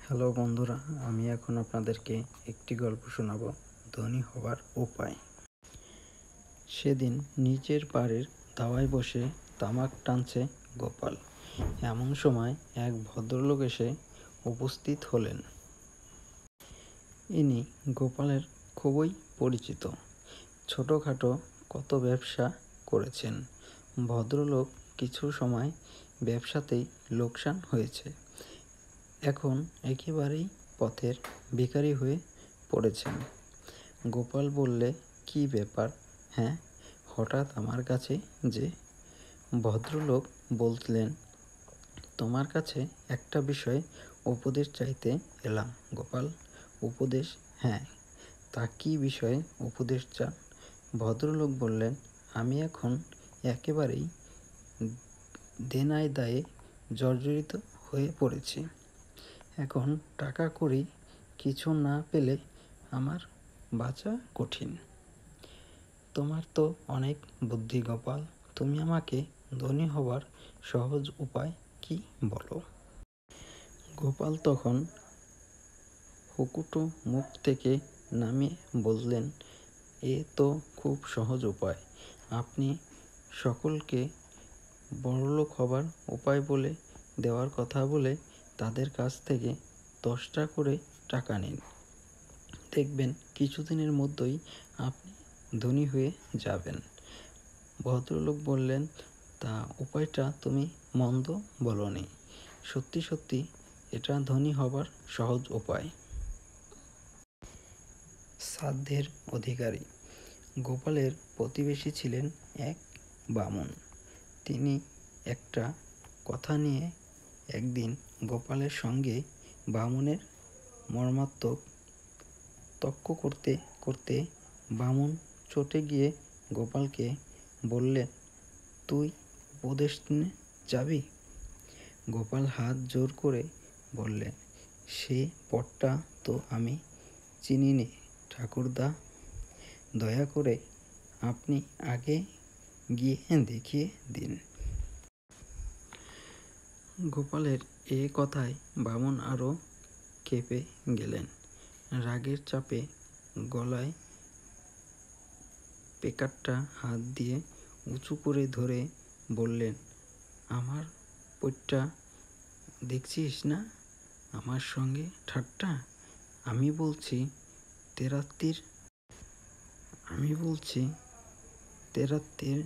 Hello বন্ধুরা, আমি এখন আপনাদেরকে একটি গল্প শোনাবো, ধনী হওয়ার উপায়। সেদিন নিচের পাড়ের দাওয়ায় বসে তামাক টানছে গোপাল। এমন সময় এক ভদ্রলোক এসে উপস্থিত হলেন। ইনি গোপালের খুবই পরিচিত। ছোটোখাটো কত ব্যবসা করেছেন। ভদ্রলোক কিছু সময় ব্যবসাতেই লোকসান হয়েছে। এখন একেবারেই পথের ভিখারি হয়ে পড়েছেন। গোপাল বললে, কি ব্যাপার? হ্যাঁ, হঠাৎ আমার কাছে যে? ভদ্রলোক বললেন, তোমার কাছে একটা বিষয়ে উপদেশ চাইতে এলাম গোপাল। উপদেশ? হ্যাঁ, তা কি বিষয়ে উপদেশ চান? ভদ্রলোক বললেন, আমি এখন একেবারেই দেনায় দায়ে জর্জরিত হয়ে পড়েছি। এখন টাকা কড়ি কিছু না পেলে আমার বাঁচা কঠিন। তোমার তো অনেক বুদ্ধি গোপাল, তুমি আমাকে ধনী হবার সহজ উপায় কি বলো? গোপাল তখন হুকুটো মুখ থেকে নামিয়ে বললেন, এ তো খুব সহজ উপায়। আপনি সকলকে বড়লোক হবার উপায় বলে দেওয়ার কথা বলে তাদের কাছ থেকে 10টা করে টাকা নিন। দেখবেন কিছুদিনের মধ্যেই আপনি ধনী হয়ে যাবেন। ভদ্রলোক বললেন, তা উপায়টা তুমি মন্দ বলনি। সত্যি সত্যি এটা ধনী হবার সহজ উপায়। সাধ্যের অধিকারী। গোপালের প্রতিবেশী ছিলেন এক বামুন। তিনি একটা কথা নিয়ে একদিন গোপালের সঙ্গে বামুনের মর্মান্তিক তর্ক করতে করতে বামুন চটে গিয়ে গোপালকে বললেন, তুই উপদেশ নিতে যাবি? গোপাল হাত জোর করে বললেন, সে পথটা তো আমি চিনি নে ঠাকুরদা, দয়া করে আপনি আগে গিয়ে দেখিয়ে দিন। গোপালের এ কথায় বামুন আরও ক্ষেপে গেলেন। রাগের চাপে গলায় পেকারটা হাত দিয়ে উঁচু করে ধরে বললেন, আমার পথটা দেখছিস না? আমার সঙ্গে ঠাট্টা? আমি বলছি তেরাত্তির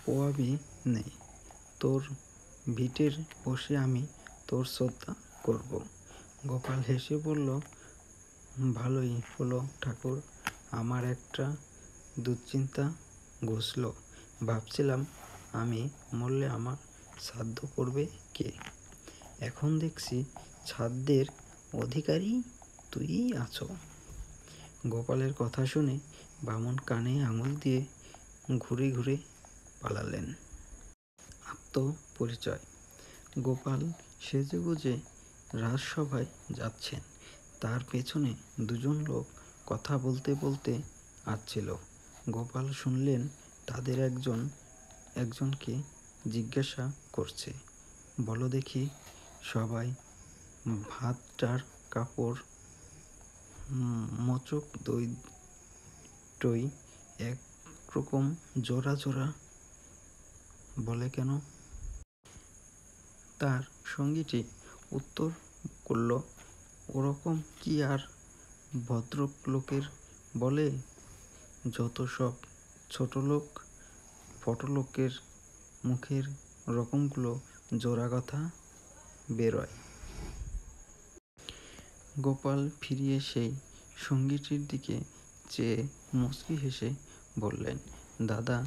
পোয়াবি নেই। তোর ভিটের বসে আমি তোর শ্রদ্ধা করব। গোপাল হেসে বলল, ভালোই হলো ঠাকুর, আমার একটা দুশ্চিন্তা ঘুচল। ভাবছিলাম আমি মরলে আমার শ্রাদ্ধ করবে কে? এখন দেখছি শ্রাদ্ধের অধিকারী তুইই আছো। গোপালের কথা শুনে বামুন কানে আঙুল দিয়ে ঘুরে ঘুরে পালালেন। আত্মপরিচয়। গোপাল সেজেগুজে রাজসভায় যাচ্ছেন। তার পেছনে দুজন লোক কথা বলতে বলতে আসছিল। গোপাল শুনলেন তাদের একজনকে জিজ্ঞাসা করছে, বলো দেখি সবাই ভাতটার কাপড় মোচক দই একরকম জোড়া জোড়া বলে কেন? তার সঙ্গীটি উত্তর করল, ওরকম কি আর ভদ্রলোকের বলে? যত সব ছোটলোক ফটোলোকের মুখের রকমগুলো জোড়া কথা বেরোয়। গোপাল ফিরিয়ে সেই সঙ্গীটির দিকে চেয়ে মুচকি হেসে বললেন, দাদা,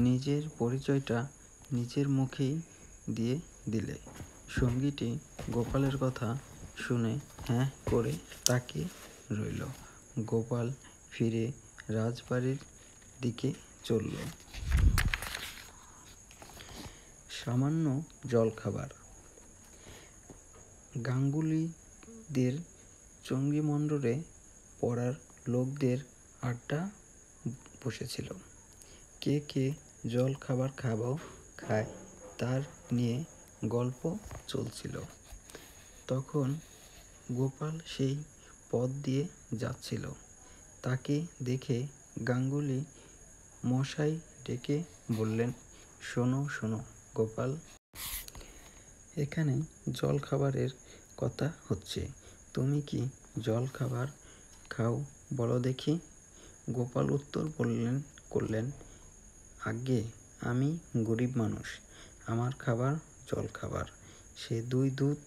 নিজের পরিচয়টা নিজের মুখেই দিয়ে দিলে। সঙ্গীটি গোপালের কথা শুনে হ্যাঁ করে তাকিয়ে রইল। গোপাল ফিরে রাজবাড়ির দিকে চলল। সামান্য জলখাবার। গাঙ্গুলিদের চণ্ডীমণ্ডপে পাড়ার লোকদের আড্ডা বসেছিল। কে কে জল খাবার খায় তার নিয়ে গল্প চলছিল। তখন গোপাল সেই পথ দিয়ে যাচ্ছিল। তাকে দেখে গাঙ্গুলি মশাই ডেকে বললেন, শোনো শোনো গোপাল, এখানে জল খাবারের কথা হচ্ছে, তুমি কি জল খাবার খাও বলো দেখি। গোপাল উত্তর করলেন, আজ্ঞে আমি গরিব মানুষ, আমার খাবার জল খাবার, সে 2 দুধ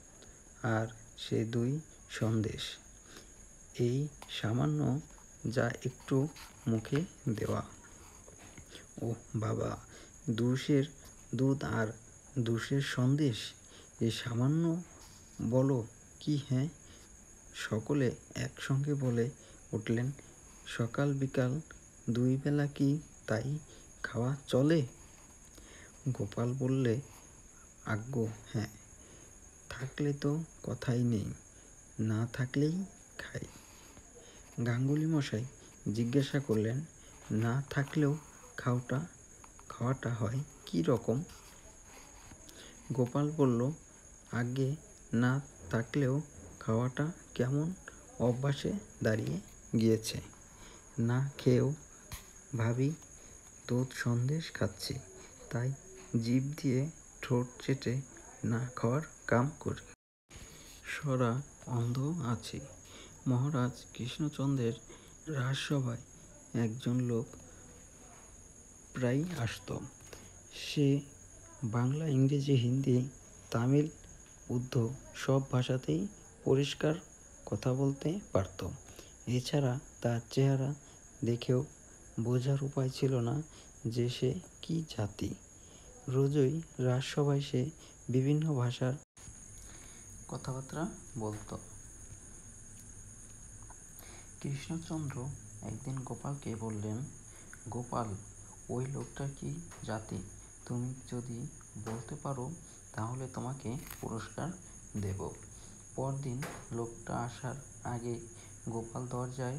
আর সে 2 সন্দেশ, এই সামান্য যা একটু মুখে দেওয়া। ও বাবা, 2 দুধ আর 2 সন্দেশ, এ সামান্য বলো কি? হ্যাঁ, সকলে একসঙ্গে বলে উঠলেন, সকাল বিকাল 2 বেলা কি তাই খাওয়া চলে? গোপাল বললে, আজ্ঞে হ্যাঁ, থাকলে তো কথাই নেই, না থাকলেই খাই। গাঙ্গুলি মশাই জিজ্ঞাসা করলেন, না থাকলেও খাওয়াটা হয় কি রকম? গোপাল বলল, আজ্ঞে না থাকলেও খাওয়াটা কেমন অভ্যাসে দাঁড়িয়ে গিয়েছে। না খেয়েও ভাবি দুধ সন্দেশ খাচ্ছি, তাই জিভ দিয়ে ঠোঁট চেটে না খাওয়ার কাম করি। সরা অন্ধ আছি। মহারাজ কৃষ্ণচন্দ্রের রাজসভায় একজন লোক প্রায় আসত। সে বাংলা, ইংরেজি, হিন্দি, তামিল, উর্দু সব ভাষাতেই পরিষ্কার কথা বলতে পারত। এছাড়া তার চেহারা দেখেও বোঝার উপায় ছিল না যে সে কি জাতি। রোজই রাজসভায় সে বিভিন্ন ভাষার কথাবার্তা বলত। কৃষ্ণচন্দ্র একদিন গোপালকে বললেন, গোপাল, ওই লোকটা কি জাতি? তুমি যদি বলতে পারো তাহলে তোমাকে পুরস্কার দেব। পরদিন লোকটা আসার আগেই গোপাল দরজায়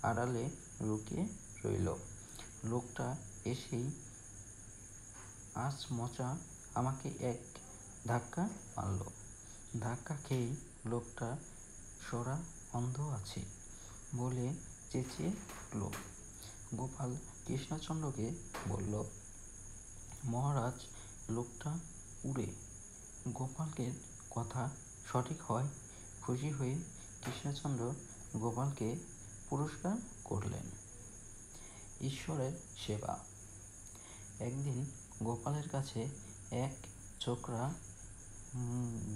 আড়ালে লুকিয়ে রইল। লোকটা এসেই আচমচা আমাকে এক ধাক্কা মারল। ধাক্কা খেয়েই লোকটা সরা অন্ধ আছি বলে চেঁচিয়ে উঠল। গোপাল কৃষ্ণচন্দ্রকে বলল, মহারাজ, লোকটা উড়ে। গোপালের কথা সঠিক হওয়ায় খুশি হয়ে কৃষ্ণচন্দ্র গোপালকে পুরস্কার করলেন। ঈশ্বরের সেবা। একদিন গোপালের কাছে এক ছোকরা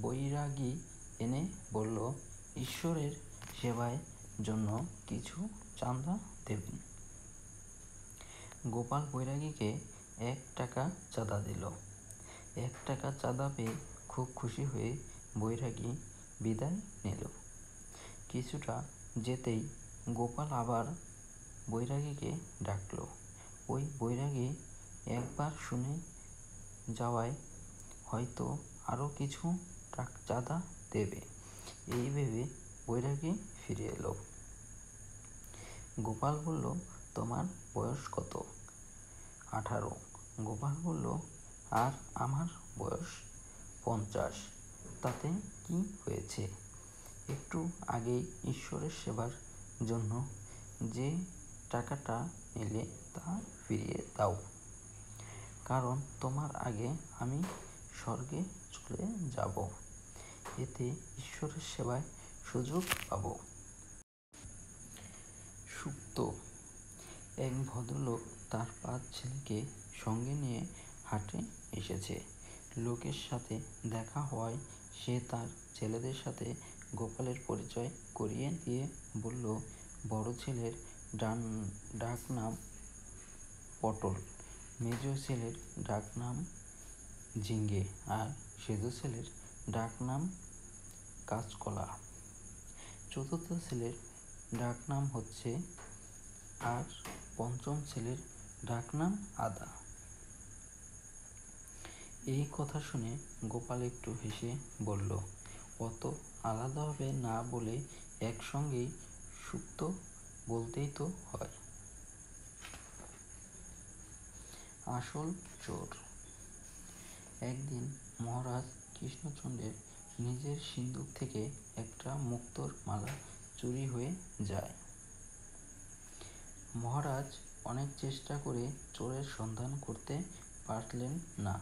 বৈরাগী এনে বলল, ঈশ্বরের সেবার জন্য কিছু চাঁদা দেবেন। গোপাল বৈরাগীকে 1 টাকা চাঁদা দিল। 1 টাকা চাঁদা পেয়ে খুব খুশি হয়ে বৈরাগী বিদায় নিল। কিছুটা যেতেই গোপাল আবার বৈরাগীকে ডাকল। ওই বৈরাগী একবার শুনে যাওয়ায় হয়তো আরও কিছু চাঁদা দেবে, এই ভেবে বৈরাগী ফিরে এলো। গোপাল বলল, তোমার বয়স কত? 18। গোপাল বলল, আর আমার বয়স 50। তাতে কি হয়েছে? একটু আগেই ঈশ্বরের সেবার জন্য যে টাকাটা নিলে তা ফিরিয়ে দাও, কারণ তোমার আগে আমি স্বর্গে চলে যাব, এতে ঈশ্বরের সেবায় সুযোগ পাব। সুক্ত। এক ভদ্রলোক তার 5 ছেলেকে সঙ্গে নিয়ে হাটে এসেছে। লোকের সাথে দেখা হওয়ায় সে তার ছেলেদের সাথে গোপালের পরিচয় করিয়ে দিয়ে বলল, বড় ছেলের ডাকনাম পটল, মেজো ছেলের ডাকনাম ঝিঙে, আর সেজো ছেলের ডাকনাম কাঁচকলা, চতুর্থ ছেলের ডাকনাম হচ্ছে, আর পঞ্চম ছেলের ডাকনাম আদা। এই কথা শুনে গোপাল একটু হেসে বলল, অত আলাদাভাবে না বলে একসঙ্গেই সুক্ত বলতেই তো হয়। আসল চোর। একদিন মহারাজ কৃষ্ণচন্দ্রের নিজের সিন্দুক থেকে একটা মুক্তোর মালা চুরি হয়ে যায়। মহারাজ অনেক চেষ্টা করে চোরের সন্ধান করতে পারলেন না।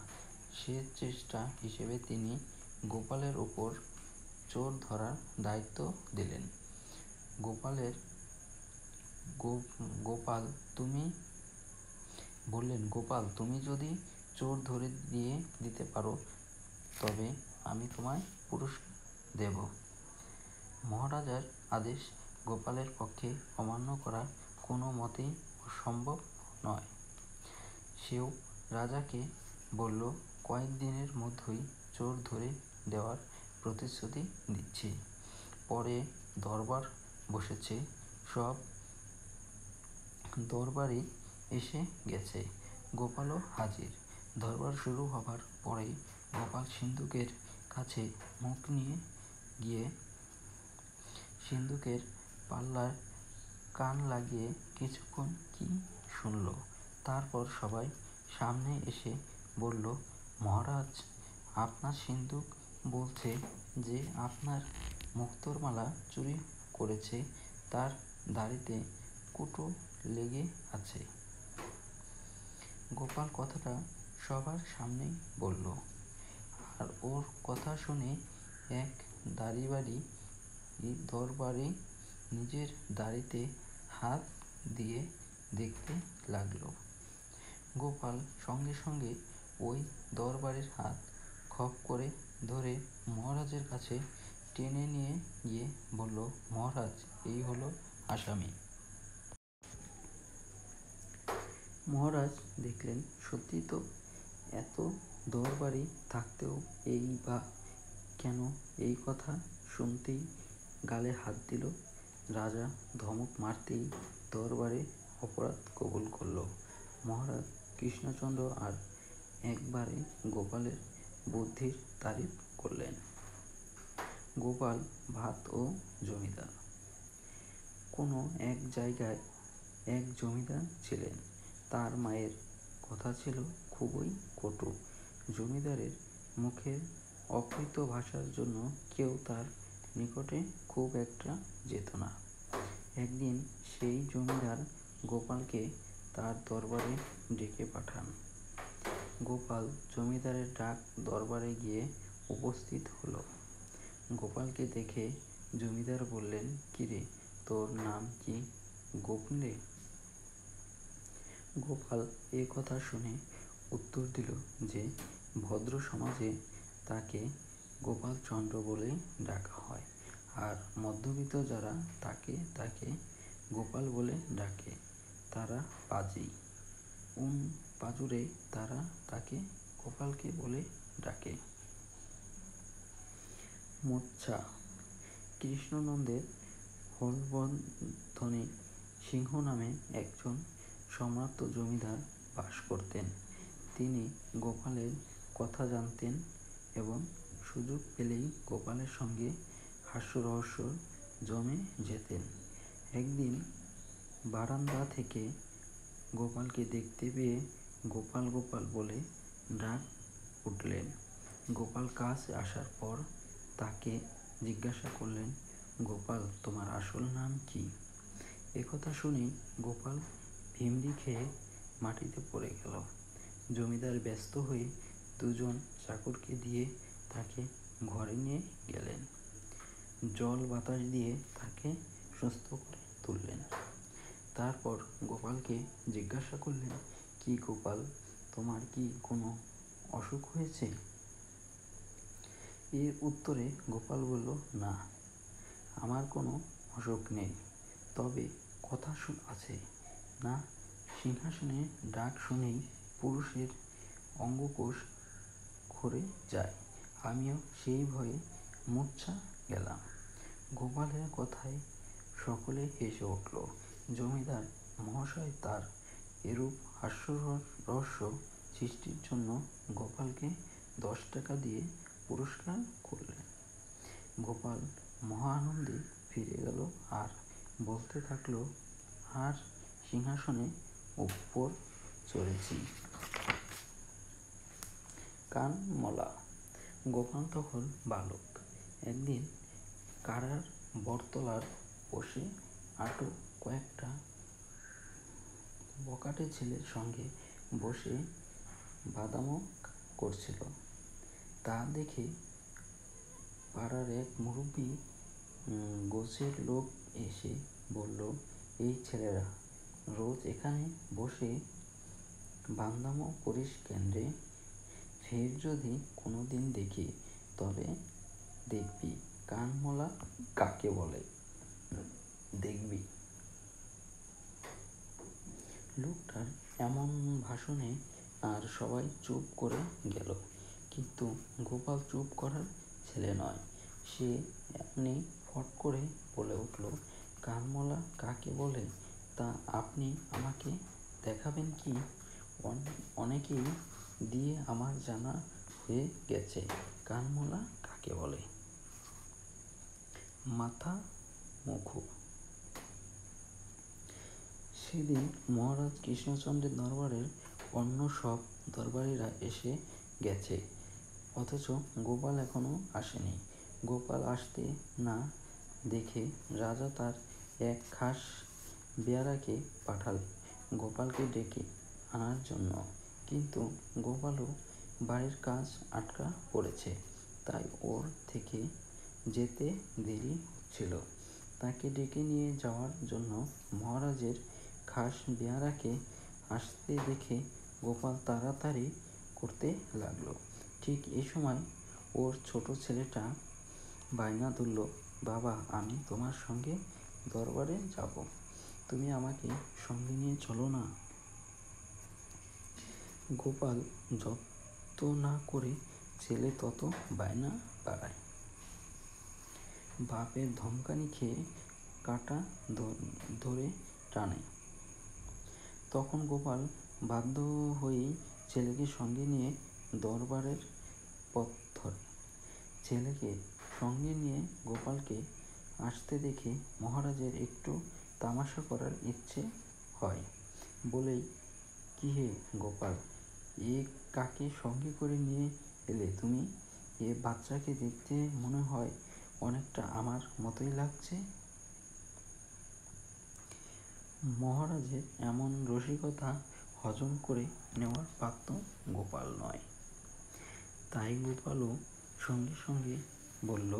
সে চেষ্টা হিসেবে তিনি গোপালের ওপর চোর ধরার দায়িত্ব দিলেন। গোপাল, তুমি যদি চোর ধরে দিতে পারো তবে আমি তোমায় পুরস্কার দেব। মহারাজার আদেশ গোপালের পক্ষে অমান্য করা কোনো মতেই সম্ভব নয়। সেও রাজাকে বলল, কয়েকদিনের মধ্যেই চোর ধরে দেওয়ার প্রতিশ্রুতি দিচ্ছি। পরে দরবার বসেছে, সব দরবারই এসে গেছে, গোপালও হাজির। দরবার শুরু হবার পরেই গোপাল সিন্ধুকের কাছে মুখ নিয়ে গিয়ে সিন্ধুকের পাল্লায় কান লাগিয়ে কিছুক্ষণ কি শুনল। তারপর সবাই সামনে এসে বলল, মহারাজ, আপনার সিন্ধুক বলছে যে আপনার মুক্তোর মালা চুরি করেছে, তার দাড়িতে কুটো লেগে আছে। গোপাল কথাটা সবার সামনেই বলল, আর ওর কথা শুনে এক দাড়িবাড়ি দরবারি নিজের দাড়িতে হাত দিয়ে দেখতে লাগল। গোপাল সঙ্গে সঙ্গে ওই দরবারির হাত খপ করে ধরে মহারাজের কাছে টেনে নিয়ে গিয়ে বলল, মহারাজ, এই হলো আসামি। মহারাজ দেখলেন সত্যি তো, এত দরবারি থাকতেও এই বা কেন এই কথা শুনতেই গালে হাত দিল। রাজা ধমক মারতেই দরবারে অপরাধ কবুল করল। মহারাজ কৃষ্ণচন্দ্র আর একবারে গোপালের বুদ্ধির তারিফ করলেন। গোপাল ভাত ও জমিদার। কোনো এক জায়গায় এক জমিদার ছিলেন। তার মায়ের কথা ছিল খুবই কটু। জমিদারের মুখের অকৃত ভাষার জন্য কেউ তার নিকটে খুব একটা যেত না। একদিন সেই জমিদার গোপালকে তার দরবারে ডেকে পাঠান। গোপাল জমিদারের ডাক দরবারে গিয়ে উপস্থিত হলো। গোপালকে দেখে জমিদার বললেন, কিরে, তোর নাম কি গোপনে? গোপাল এ কথা শুনে উত্তর দিল যে ভদ্র সমাজে তাকে গোপালচন্দ্র বলে ডাকা হয়, আর মধ্যবিত্ত যারা তাকে গোপাল বলে ডাকে তারা পাজি। পাজুরে তারা তাকে গোপালকে বলে ডাকে। মোচ্ছা। কৃষ্ণনন্দের হলবর্ধনে সিংহ নামে একজন সম্ভ্রান্ত জমিদার বাস করতেন। তিনি গোপালের কথা জানতেন এবং সুযোগ পেলেই গোপালের সঙ্গে হাস্যরহস্য জমে যেতেন। একদিন বারান্দা থেকে গোপালকে দেখতে পেয়ে গোপাল গোপাল বলে ডাক উঠলেন। গোপাল কাছে আসার পর তাকে জিজ্ঞাসা করলেন, গোপাল, তোমার আসল নাম কি? একথা শুনেই গোপাল ভিমড়ি খেয়ে মাটিতে পড়ে গেল। জমিদার ব্যস্ত হয়ে দুজন চাকরকে দিয়ে তাকে ঘরে নিয়ে গেলেন। জল বাতাস দিয়ে তাকে সুস্থ করে তুললেন। তারপর গোপালকে জিজ্ঞাসা করলেন, কি গোপাল, তোমার কি কোনো অসুখ হয়েছে? এর উত্তরে গোপাল বলল, না, আমার কোনো অসুখ নেই, তবে কথা আছে না, সিংহাসনে ডাক শুনেই পুরুষের অঙ্গকোষ ক্ষরে যায়, আমিও সেই ভয়ে মূর্ছা গেলাম। গোপালের কথায় সকলে হেসে উঠল। জমিদার মহাশয় তার এরূপ হাস্যরহস্য সৃষ্টির জন্য গোপালকে 10 টাকা দিয়ে পুরস্কার করলেন। গোপাল মহা আনন্দে ফিরে গেল আর বলতে থাকল, আর সিংহাসনে উপর চড়েছি। কানমলা। গোপাল তখন বালক। একদিন কারার বটতলার বসে আটক কয়েকটা বকাটে ছেলের সঙ্গে বসে বাদামও করছিল। তা দেখে পাড়ার এক মুরব্বী গোছের লোক এসে বলল, এই ছেলেরা রোজ এখানে বসে বান্দামো করিস কেন রে? ফের যদি কোনোদিন দেখি তবে দেখবি কানমলা কাকে বলে, দেখবি। লোকটার এমন ভাষণে আর সবাই চুপ করে গেল, কিন্তু গোপাল চুপ করার ছেলে নয়। সে এমনি ফট করে বলে উঠল, কানমলা কাকে বলে তা আপনি আমাকে দেখাবেন কি? অনেকেই দিয়ে আমার জানা হয়ে গেছে কানমলা কাকে বলে। মাথা মুখো। সেদিন মহারাজ কৃষ্ণচন্দ্রের দরবারের অন্য সব দরবারিরা এসে গেছে, অথচ গোপাল এখনো আসেনি। গোপাল আসতে না দেখে রাজা তার এক খাস বেয়ারাকে পাঠালেন গোপালকে ডেকে আনার জন্য, কিন্তু গোপালও বাড়ির কাজ আটকা পড়েছে, তাই ওর থেকে যেতে দেরি হচ্ছিল। তাকে ডেকে নিয়ে যাওয়ার জন্য মহারাজের খাস বেয়ারাকে আসতে দেখে গোপাল তাড়াতাড়ি করতে লাগলো। ঠিক এই সময় ওর ছোট ছেলেটা বায়না ধরল, বাবা, আমি তোমার সঙ্গে দরবারে যাব, তুমি আমাকে সঙ্গে নিয়ে চলো না। গোপাল যত না করে ছেলে তত বায়না বাড়ায়। বাপের ধমকানি খেয়ে কাটা ধরে টানে। তখন গোপাল বাধ্য হয়েই ছেলেকে সঙ্গে নিয়ে দরবারের পথ ধরে। ছেলেকে সঙ্গে নিয়ে গোপালকে আসতে দেখে মহারাজের একটু তামাশা করার ইচ্ছে হয়। বলেই, কি হে গোপাল, এ কাকে সঙ্গে করে নিয়ে এলে তুমি? এ বাচ্চাকে দেখতে মনে হয় অনেকটা আমার মতোই লাগছে। মহারাজের এমন রসিকতা হজম করে নেওয়ার পাত্র গোপাল নয়। তাই গোপালও সঙ্গে সঙ্গে বলল,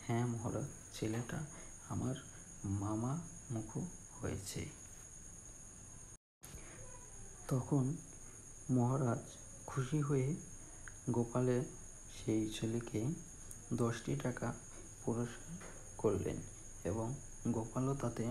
হ্যাঁ মহারাজ, ছেলেটা আমার মামা মুখো হয়েছে। তখন মহারাজ খুশি হয়ে গোপালের সেই ছেলেকে 10টি টাকা পুরস্কার করলেন এবং গোপালও তাতে